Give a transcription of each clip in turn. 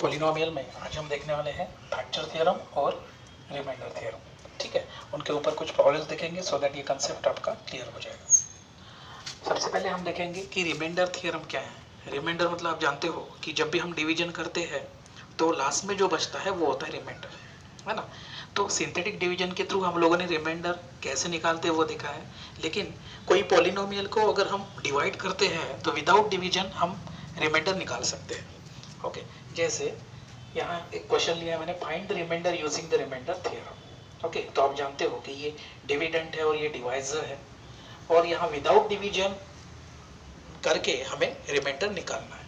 Polynomial में आज हम देखने वाले हैं फैक्टर थ्योरम और रिमाइंडर थ्योरम। ठीक है, उनके ऊपर कुछ प्रॉब्लम्स देखेंगे सो दैट ये कंसेप्ट आपका क्लियर हो जाएगा। सबसे पहले हम देखेंगे कि रिमाइंडर थ्योरम क्या है। रिमाइंडर मतलब आप जानते हो कि जब भी हम डिवीजन करते हैं तो लास्ट में जो बचता है वो होता है रिमाइंडर, है ना। तो सिंथेटिक डिवीजन के थ्रू हम लोगों ने रिमाइंडर कैसे निकालते हैं वो देखा है, लेकिन कोई पॉलिनोमियल को अगर हम डिवाइड करते हैं तो विदाउट डिवीजन हम रिमाइंडर निकाल सकते हैं। ओके, जैसे यहाँ एक क्वेश्चन लिया मैंने, find the remainder using the remainder theorem. Okay, तो आप जानते हो कि ये डिविडेंट है और ये डिवाइजर है, और यहाँ विदाउट डिवीजन करके हमें रिमाइंडर निकालना है।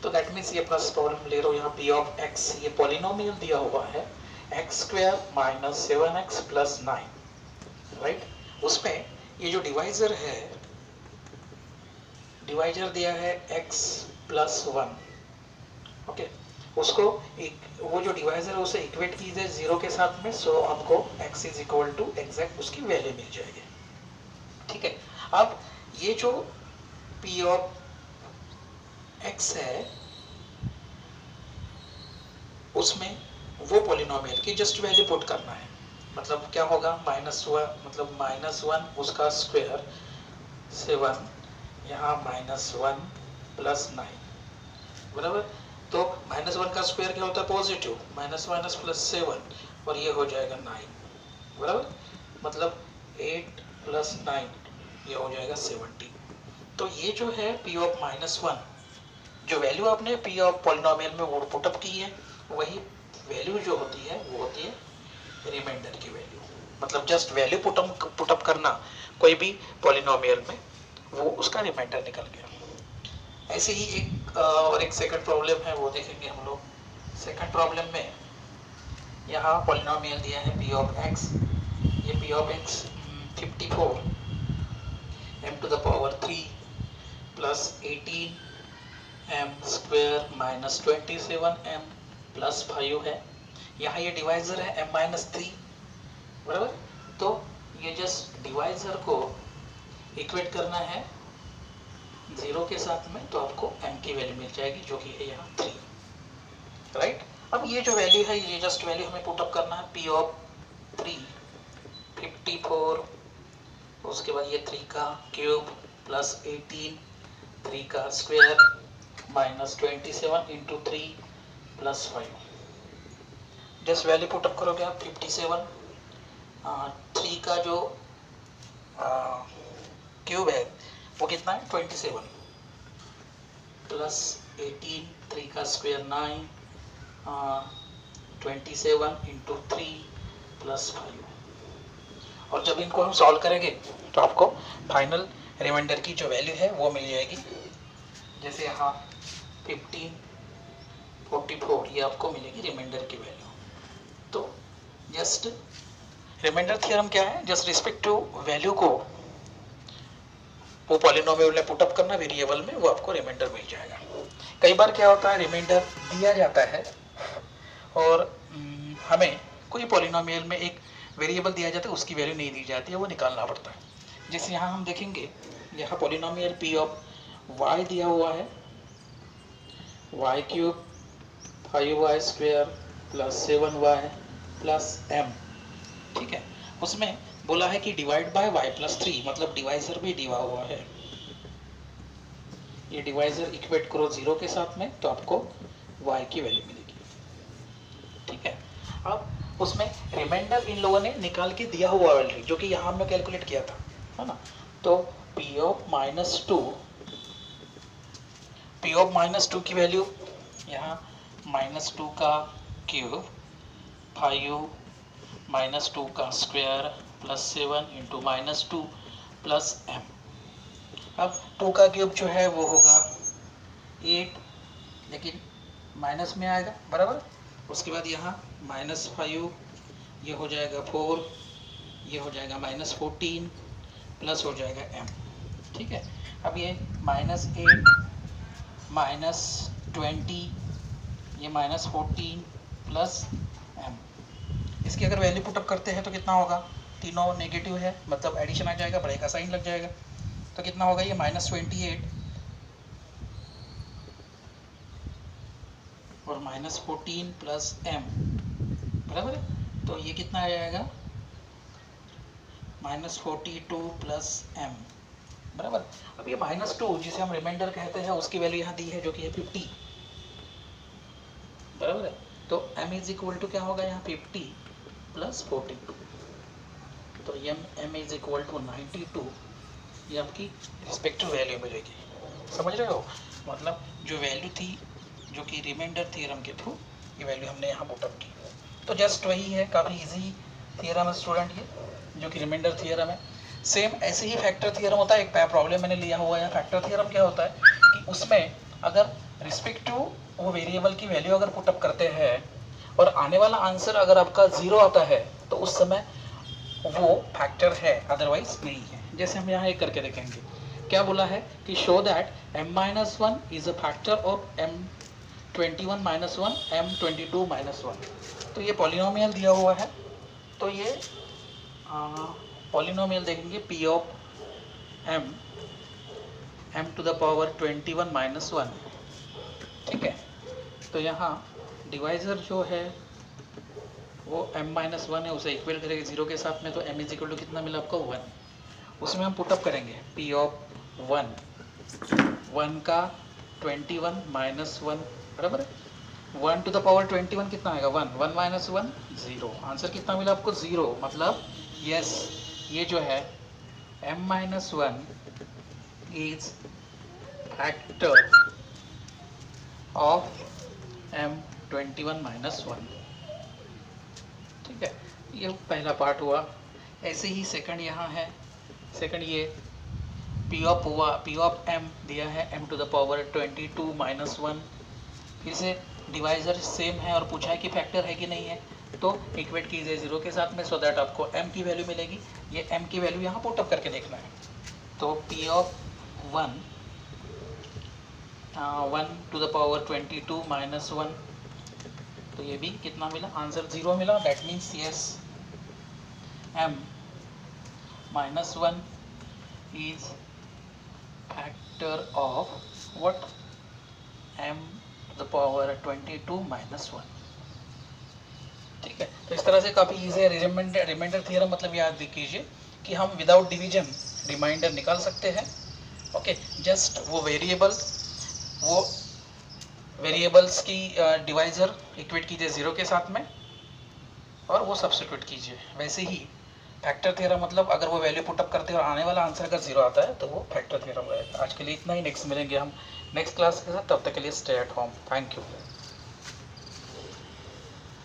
तो दैट मीन्स ये फर्स्ट प्रॉब्लम ले रहा हूँ, यहाँ पी ऑफ एक्स, ये पॉलिनोमियल दिया हुआ है x square minus 7x plus 9, right. उसमें ये जो डिवाइजर है, डिवाइजर दिया है x प्लस 1। ओके, उसको एक वो जो डिवाइजर है उसे इक्वेट कीजिए 0 के साथ में, सो आपको x is equal to exact उसकी वैल्यू मिल जाएगी। ठीक है, अब ये जो p ऑफ x है उसमें वो पॉलिनोमियल की जस्ट वैल्यू पुट करना है। मतलब क्या होगा, -1 मतलब -1 उसका स्क्वायर 7, यहाँ -1 प्लस 9, बराबर। तो -1 का स्क्वायर क्या होता है, पॉजिटिव, -1 प्लस 7 और ये हो जाएगा 9, बराबर। मतलब 8 प्लस 9 ये हो जाएगा 17। तो ये जो है p ऑफ -1, जो वैल्यू आपने p ऑफ पॉलिनोमियल में वो पुटअप की है, वही वैल्यू जो होती है वो होती है रिमाइंडर की वैल्यू। मतलब जस्ट वैल्यू पुटअप करना कोई भी पॉलिनोमियल में, वो उसका रिमाइंडर निकल गया। ऐसे ही एक और एक सेकंड प्रॉब्लम है, वो देखेंगे हम लोग। सेकंड प्रॉब्लम में यहाँ पॉलिनोमियल दिया है p ऑफ x, ये p of x 54 m to the power 3 plus 18 m square minus 27 m plus 5 है। यहाँ ये डिवाइजर है m माइनस 3, बराबर। तो ये जस्ट डिवाइजर को इक्वेट करना है 0 के साथ में, तो आपको m की वैल्यू मिल जाएगी जो कि है यहाँ 3, राइट। अब ये जो वैल्यू है ये जस्ट वैल्यू हमें पुटअप करना है, p ऑफ 3 54, उसके बाद ये 3 का क्यूब प्लस 18, 3 का square minus 27 into 3 plus 5। Just value put up करोगे आप 57, 3 का जो क्यूब है वो कितना है 27 प्लस 18, 3 का स्क्वायर 9, 27 इंटू 3 प्लस 5। और जब इनको हम सॉल्व करेंगे तो आपको फाइनल रिमाइंडर की जो वैल्यू है वो मिल जाएगी। जैसे यहाँ 15 44 ये आपको मिलेगी रिमाइंडर की वैल्यू। तो जस्ट रिमाइंडर थ्योरम क्या है, जस्ट रिस्पेक्ट टू वैल्यू को वो पॉलिनोमियल में पुटअप करना वेरिएबल में, वो आपको रिमाइंडर मिल जाएगा। कई बार क्या होता है, रिमाइंडर दिया जाता है और हमें कोई पॉलिनोमियल में एक वेरिएबल दिया जाता है, उसकी वैल्यू नहीं दी जाती है, वो निकालना पड़ता है। जैसे यहाँ हम देखेंगे, यहाँ पॉलिनोमियल p ऑफ y दिया हुआ है, y cube 5y square plus 7y plus m, ठीक है। उसमें बोला है कि डिवाइड बाय y प्लस 3, मतलब डिवाइजर भी दिया हुआ है। ये डिवाइजर इक्वेट करो 0 के साथ में, तो आपको y की वैल्यू मिलेगी, ठीक है। अब उसमें रिमाइंडर इन लोगों ने निकाल के दिया हुआ ऑलरेडी, जो कि यहाँ हमने कैलकुलेट किया था, है ना। तो p ऑफ -2 की वैल्यू यहाँ -2 का क्यूब 5 -2 का square plus 7 into -2 plus m। अब 2 का क्यूब जो है वो होगा 8, लेकिन माइनस में आएगा, बराबर। उसके बाद यहाँ -5 ये हो जाएगा 4, ये हो जाएगा -14 प्लस हो जाएगा m, ठीक है। अब ये -8 -20 ये -14 प्लस m, इसकी अगर वैल्यू पुटअप करते हैं तो कितना होगा, तीनों नेगेटिव है, मतलब एडिशन आ जाएगा, बड़े का साइन लग जाएगा, तो कितना होगा ये -28 और -14 प्लस m, बराबर है। तो ये कितना आ जाएगा, -42 प्लस m, बराबर। अब ये -2 जिसे हम रिमाइंडर कहते हैं उसकी वैल्यू यहाँ दी है जो कि है 50, बराबर है। तो m इज इक्वल टू क्या होगा यहाँ 50 प्लस 40, तो m इज इक्वल टू 92, ये आपकी रिस्पेक्टिव वैल्यू मिलेगी। समझ रहे हो, मतलब जो वैल्यू थी जो कि रिमाइंडर थ्योरम के थ्रू ये वैल्यू हमने यहाँ पुटअप की। तो जस्ट वही है, काफ़ी इजी थ्योरम है स्टूडेंट ये, जो कि रिमाइंडर थ्योरम है। सेम ऐसे ही फैक्टर थ्योरम होता है। एक प्रॉब्लम मैंने लिया हुआ है। फैक्टर थ्योरम क्या होता है कि उसमें अगर रिस्पेक्टिव वो वेरिएबल की वैल्यू अगर पुटअप करते हैं और आने वाला आंसर अगर आपका 0 आता है तो उस समय वो फैक्टर है, अदरवाइज नहीं है। जैसे हम यहाँ एक करके देखेंगे, क्या बोला है कि show that m-1 is a factor of m21 - 1 m22 - 1। तो ये पॉलिनोमियल दिया हुआ है, तो ये पॉलिनोमियल देखेंगे p of m to the power 21 - 1, ठीक है। तो यहाँ डिवाइजर जो है वो m-1 है, उसे इक्वल करेंगे 0 के साथ में, तो m इज इक्वल टू कितना मिला आपको 1। उसमें हम पुटअप करेंगे p ऑफ 1 का 21 - 1, बराबर है। 1 टू द पावर 21 कितना आएगा 1, 1 - 1 0, आंसर कितना मिला आपको 0। मतलब यस, ये जो है m-1 is factor of m21 - 1, ठीक है। ये पहला पार्ट हुआ। ऐसे ही सेकंड यहाँ है, सेकंड ये p ऑफ m दिया है m टू द पावर 22 - 1। फिर से डिवाइजर सेम है और पूछा है कि फैक्टर है कि नहीं है, तो इक्वेट कीजिए 0 के साथ में, सो दैट आपको m की वैल्यू मिलेगी। ये m की वैल्यू यहाँ पुटअप करके देखना है। तो p of 1 to the power 22 - 1, तो ये भी कितना मिला, आंसर 0 मिला। That means yes, m-1 is factor of what, m to the power 22 - 1, ठीक है। तो इस तरह से काफ़ी ईजी है। रिमाइंडर थ्योरम मतलब याद कीजिए कि हम विदाउट डिवीजन रिमाइंडर निकाल सकते हैं। ओके, जस्ट वो वेरिएबल्स की डिवाइजर इक्वेट कीजिए 0 के साथ में और वो सब्स्टिट्यूट कीजिए। वैसे ही फैक्टर थ्योरम मतलब अगर वो वैल्यू पुटअप करते हैं और आने वाला आंसर अगर 0 आता है तो वो फैक्टर थ्योरम रहेगा। आज के लिए इतना ही, नेक्स्ट मिलेंगे हम नेक्स्ट क्लास के साथ, तब तक के लिए stay at home. Thank you.